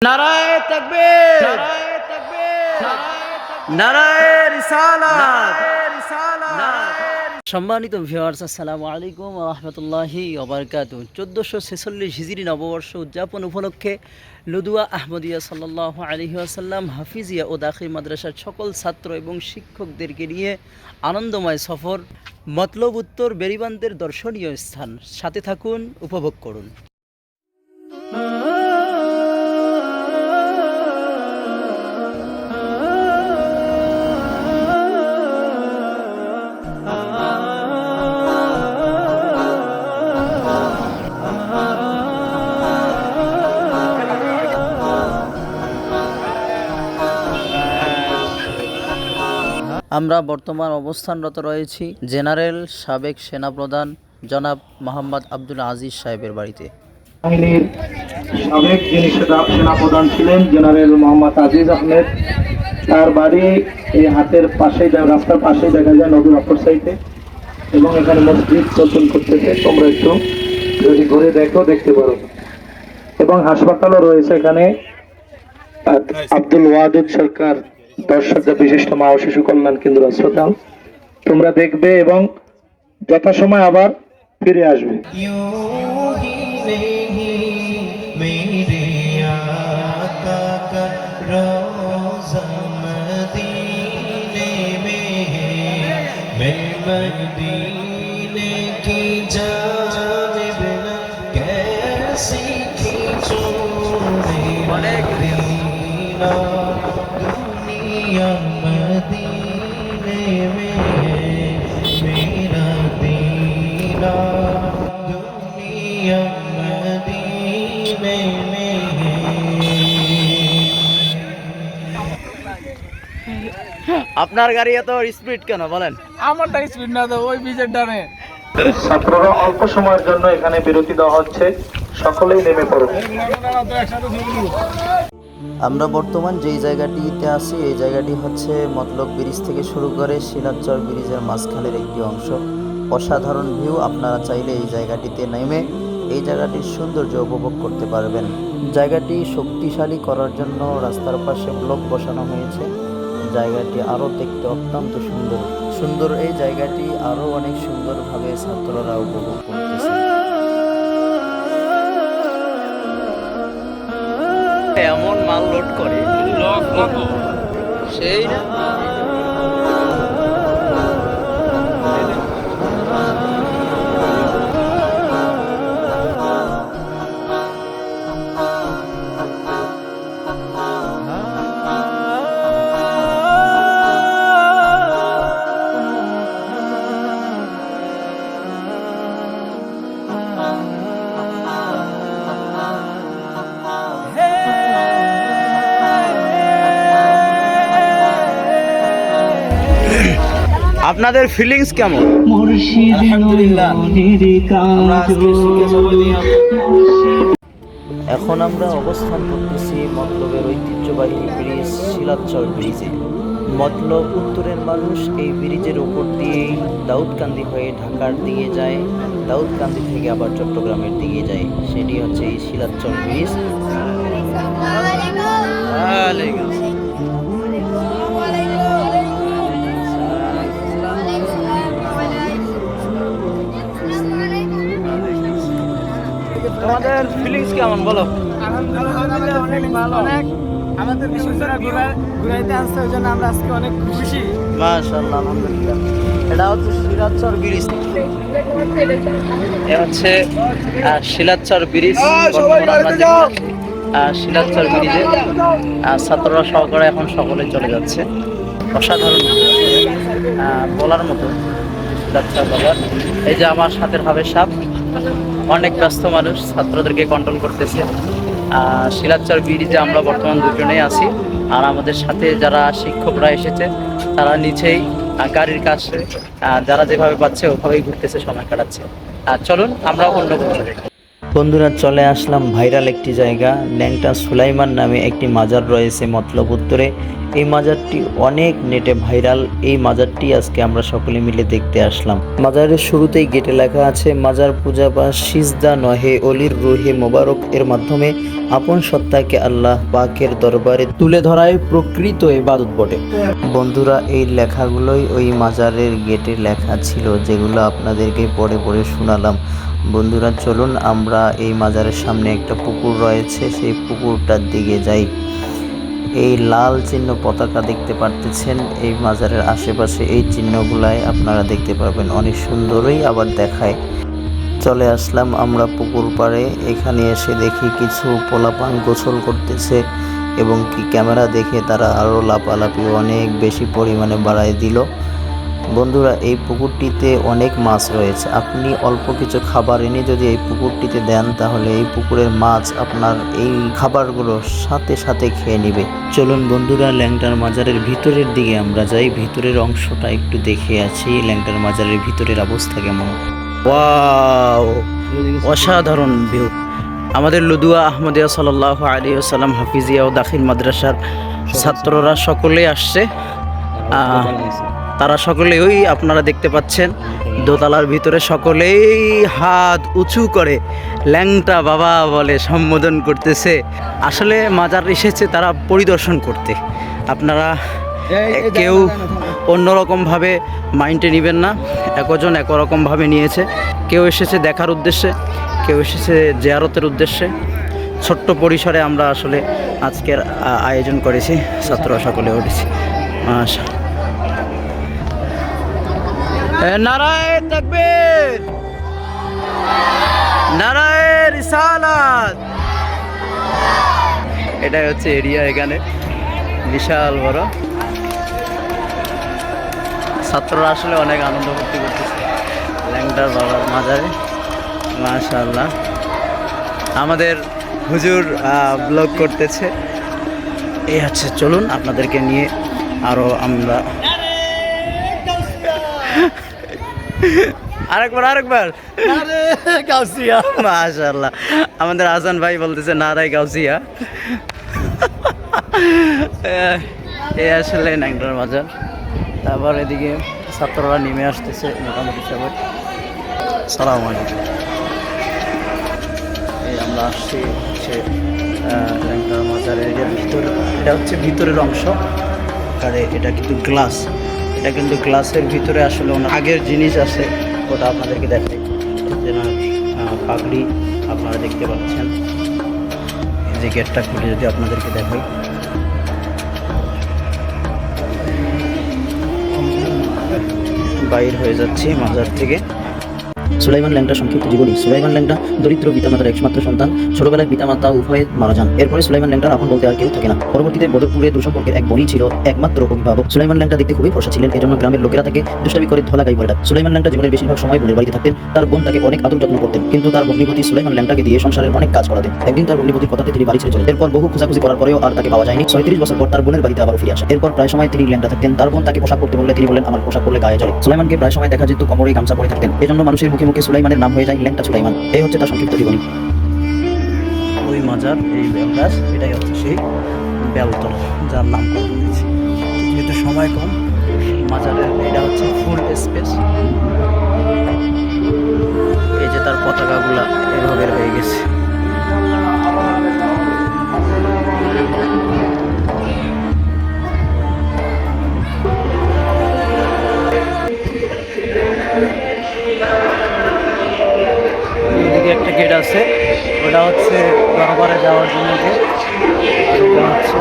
নারায়ে তাকবীর, নারায়ে রিসালাত। সম্মানিত ভিউয়ার্স, আসসালামু আলাইকুম ওয়া রাহমাতুল্লাহি ওয়া বারাকাতুহু। 1446 হিজরি নববর্ষ উদযাপন উপলক্ষে লুদুয়া আহমদিয়া সাল্লাল্লাহু আলাইহি ওয়াসাল্লাম হাফিজিয়া ও দাখিল মাদ্রাসার সকল ছাত্র এবং শিক্ষকদেরকে নিয়ে আনন্দময় সফর মতলব উত্তর বেরিবান্দের দর্শনীয় স্থান। সাথে থাকুন, উপভোগ করুন। আমরা বর্তমান অবস্থানরত রয়েছি জেনারেল সাবেক সেনাপ্রধান জনাব মোহাম্মদ আব্দুল আজিজ সাহেবের বাড়িতে। বাহিনীর সাবেক যিনি সেনাপ্রধান ছিলেন জেনারেল মোহাম্মদ আজিজ আহমেদ, তার বাড়ি এই হাতের পাশেই, রাস্তার পাশেই দেখা যায় নদীর অপর সাইডে, এবং এখানে মসজিদ নতুন করতেছে। তোমরা একটু যদি ঘুরে দেখতে পারো, এবং হাসপাতালও রয়েছে এখানে। আব্দুল ওয়াদুদ সরকার 10 শয্যা বিশিষ্ট মা ও শিশু কল্যাণ কেন্দ্র হাসপাতাল তোমরা দেখবে এবং যথাসময় আবার ফিরে আসবে। আপনার গাড়ি এত স্পিড কেন বলেন? আমারটা স্পিড না, তো ওই বিজের ডানে। ছাত্ররা অল্প সময়ের জন্য এখানে বিরতি দেওয়া হচ্ছে, সকলেই নেমে পড়ুন। আমরা বর্তমান যেই জায়গাটিতে আছি, এই জায়গাটি হচ্ছে মতলব ব্রিজ থেকে শুরু করে শিলাচর ব্রিজের মাঝখানের একটি অংশ। অসাধারণ ভিউ। আপনারা চাইলে এই জায়গাটিতে নেমে এই জায়গাটির সৌন্দর্য উপভোগ করতে পারবেন। জায়গাটি শক্তিশালী করার জন্য রাস্তার পাশে ব্লক বসানো হয়েছে। জায়গাটি আরও দেখতে অত্যন্ত সুন্দর। এই জায়গাটি আরও অনেক সুন্দরভাবে ছাত্ররা উপভোগ করতেছে। এমন মাল লোড করে সেই না। আপনাদের ফিলিংস কেমন? এখন আমরা অবস্থান করতেছি মতলবের ঐতিহ্যবাহী ব্রিজ শিলাচর ব্রিজে। মতলব উত্তরের মানুষ এই ব্রিজের উপর দিয়েই দাউদকান্দি হয়ে ঢাকার দিকে যায়, দাউদকান্দি থেকে আবার চট্টগ্রামের দিকে যায়। সেটি হচ্ছে এই শিলাচর ব্রিজ। তোমাদের ফিলিংস কেমন বলো? অনেক ভালো। আমাদের বিশ্বজোড়া ঘুরাইতে আসছে, ওই জন্য আমরা আজকে অনেক খুশি। মাশাআল্লাহ, আলহামদুলিল্লাহ। এটা হচ্ছে শিলাচর ব্রিজ। এটা হচ্ছে শিলাচর ব্রিজ। শিলাচর ব্রিজে ছাত্ররা সহকারে এখন সকলে চলে যাচ্ছে। অসাধারণ, বলার মতো। শিলাচর বাজার, এই যে আমার সাথে ভাবে সাপ, অনেক ব্যস্ত মানুষ ছাত্রদেরকে কন্ট্রোল করতেছে। শিলাচর ব্রিজে আমরা বর্তমান দুজনেই আছি, আর আমাদের সাথে যারা শিক্ষকরা এসেছে তারা নিচেই গাড়ির কাছে যারা যেভাবে পাচ্ছে ওভাবেই ঘুরতেছে, সময় কাটাচ্ছে। চলুন আমরা অন্য কোথাও দেখি। বন্ধুরা, চলে আসলাম ভাইরাল একটি জায়গা। ল্যাংটা সুলাইমান নামে একটি মাজার রয়েছে মতলব উত্তরে। এই মাজারটি অনেক নেটে ভাইরাল। এই মাজারটি আজকে আমরা সকলে মিলে দেখতে আসলাম। মাজারের শুরুতেই গেটে লেখা আছে, মাজার পূজা বা সিজদা নহে অলির রুহে মোবারক এর মাধ্যমে আপন সত্তাকে আল্লাহ পাকের দরবারে তুলে ধরায় প্রকৃত ইবাদত বটে। বন্ধুরা, এই লেখাগুলোই ওই মাজারের গেটে লেখা ছিল, যেগুলো আপনাদেরকে পড়ে পড়ে শোনালাম। বন্ধুরা, চলুন আমরা এই মাজারের সামনে একটা পুকুর রয়েছে, সেই পুকুরটার দিকে যাই। এই লাল চিহ্ন পতাকা দেখতে পারতেছেন, এই মাজারের আশেপাশে এই চিহ্নগুলাই আপনারা দেখতে পাবেন, অনেক সুন্দরই আবার দেখায়। চলে আসলাম আমরা পুকুর পাড়ে। এখানে এসে দেখি কিছু পোলাপান গোসল করতেছে এবং কি ক্যামেরা দেখে তারা আরও লাফালাফি অনেক বেশি পরিমাণে বাড়ায় দিল। বন্ধুরা, এই পুকুরটিতে অনেক মাছ রয়েছে। আপনি অল্প কিছু খাবার এনে যদি এই পুকুরটিতে দেন, তাহলে এই পুকুরের মাছ আপনার এই খাবারগুলো সাথে সাথে খেয়ে নেবে। চলুন বন্ধুরা, ল্যাংটার মাজারের ভিতরের দিকে আমরা যাই। ভিতরের অংশটা একটু দেখে আছি, ল্যাংটার মাজারের ভিতরের অবস্থা কেমন। ওয়াও, অসাধারণ ভিউ। আমাদের লুদুয়া আহমদিয়া সাল্লাল্লাহু আলাইহি ওয়াসাল্লাম হাফিজিয়া ও দাখিল মাদ্রাসার ছাত্ররা সকলে আসছে। তারা সকলেই ওই আপনারা দেখতে পাচ্ছেন দোতলার ভিতরে সকলেই হাত উঁচু করে ল্যাংটা বাবা বলে সম্বোধন করতেছে। আসলে মাজার এসেছে তারা পরিদর্শন করতে। আপনারা কেউ অন্যরকমভাবে মাইন্ডে নেবেন না, একজন একরকমভাবে নিয়েছে। কেউ এসেছে দেখার উদ্দেশ্যে, কেউ এসেছে জিয়ারতের উদ্দেশ্যে। ছোট্ট পরিসরে আমরা আসলে আজকের আয়োজন করেছি, ছাত্ররা সকলে উঠেছি। নারায়ে তাকবীর, নারায়ে রিসালাত। এটাই হচ্ছে এরিয়া, এখানে বিশাল বড়। ছাত্ররা আসলে অনেক আনন্দ ফুর্তি করতেছে ল্যাংটার বাবার মাজারে। মাশাআল্লাহ, আমাদের হুজুর ব্লগ করতেছে। এই হচ্ছে, চলুন আপনাদেরকে নিয়ে আরো আমরা আরেকবার গাউসিয়া। মাশাআল্লাহ, আমাদের আজান ভাই বলতেছে নারাই গাউসিয়া। এই আসলে ল্যাংটার মাজার। তারপর এদিকে ছাত্ররা নেমে আসতেছে মোটামুটি সবাই। সালাম আলাইকুম। এই আমরা আসছি হচ্ছে ল্যাংটার মাজারের ভিতর। এটা হচ্ছে ভিতরের অংশ, আর এটা কিন্তু গ্লাস। এটা কিন্তু গ্লাসের ভিতরে আসলে অনেক আগের জিনিস আছে, ওটা আপনাদেরকে দেখাই। পাগড়ি আপনারা দেখতে পাচ্ছেন। এই যে গেটটা খুলে যদি আপনাদেরকে দেখাই, বাইর হয়ে যাচ্ছি মাজার থেকে। সুলাইমান ল্যাংটা সংক্ষিপ্ত জীবনী। সুলাইমান ল্যাংটা দরিদ্র পিতামাতার একমাত্র সন্তান। ছোটবেলায় পিতামাতা উভয়ে মারা যান। এরপরে সুলাইমান ল্যাংটার আপন বলতে আর কেউ থাকে না। পরবর্তীতে বদরপুরে দুঃসম্পর্কের এক বোনই ছিল একমাত্র অভিভাবক। সুলাইমান ল্যাংটা দেখতে খুবই ফর্সা ছিলেন, এজন্য গ্রামের লোকেরা তাকে দুষ্টামি করে ধলাগাই বলে ডাকত। সুলাইমান ল্যাংটা জীবনের বেশিরভাগ সময় বোনের বাড়িতে থাকতেন। তার বোন তাকে অনেক আদর যত্ন করতেন, কিন্তু তার ভগ্নিপতি সুলাইমান ল্যাংটাকে দিয়ে সংসারের অনেক কাজ করাতেন। একদিন তার ভগ্নিপতির কথাতে তিনি বাড়ি ছেড়ে চলেন। এরপর বহু খোঁজাখুঁজি করার পরেও আর তাকে পাওয়া যায়নি। 37 বছর পর তার বোনের বাড়িতে আবার ফিরে আসে। এরপর প্রায় সময় তিনি ল্যাংটা থাকতেন। তার বোন তাকে পোশাক পরতে বললে তিনি বলেন, আমার পোশাক পরলে গায়ে জ্বলে। সুলাইমানকে প্রায় সময় দেখা যেত কোমরে গামছা পরে থাকতেন, এজন্য মানুষের মুখে মুখে সুলাইমানের নাম হয়ে যায় ল্যাংটা সুলাইমান। এই হচ্ছে তার সংক্ষিপ্ত জীবনী। ওই মাজার, এই বেলগাছ, এটাই হচ্ছে সেই বেলতলা যার নামকরণ হয়েছে। যেহেতু সময় কম, মাজারের এটা হচ্ছে ফুল স্পেস। এই যে তার পতাকাগুলা এভাবে হয়ে গেছে। একটা গেট আছে, ওটা হচ্ছে দরবারে যাওয়ার জন্য গেট। এটা হচ্ছে